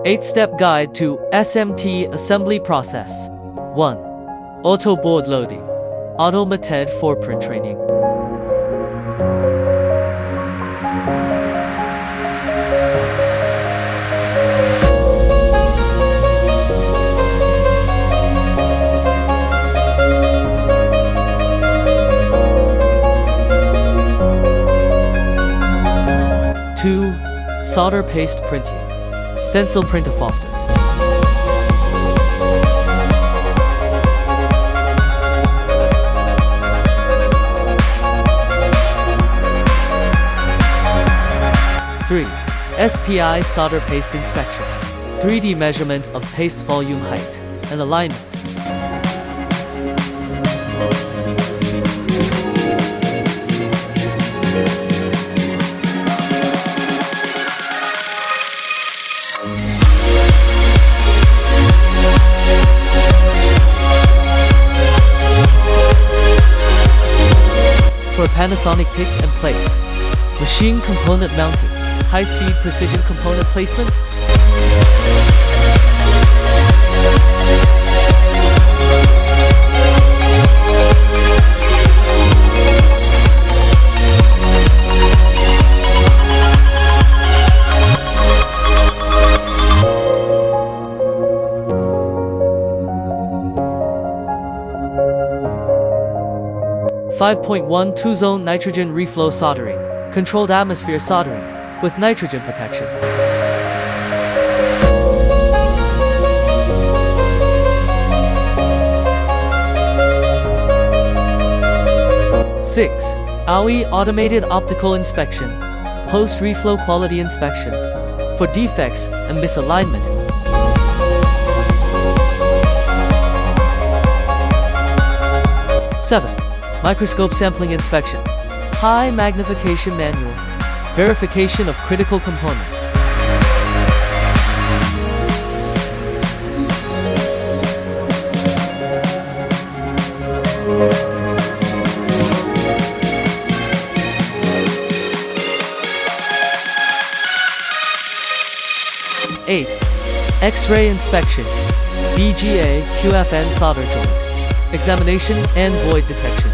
8-step guide to SMT assembly process. 1. Auto board loading. Auto method for print training. Two, solder paste printing. Stencil print often. Three, SPI solder paste inspection. 3D measurement of paste volume height and alignment. For Panasonic pick and place. Machine component mounting. High-speed precision component placement. .1 two-zone nitrogen reflow soldering. Controlled atmosphere soldering with nitrogen protection. Six, AOI automated optical inspection. Post-reflow quality inspection for defects and misalignment. Seven, microscope sampling inspection. High magnification manual. Verification of critical components. Eight, X-ray inspection. BGA QFN solder joint. Examination and void detection.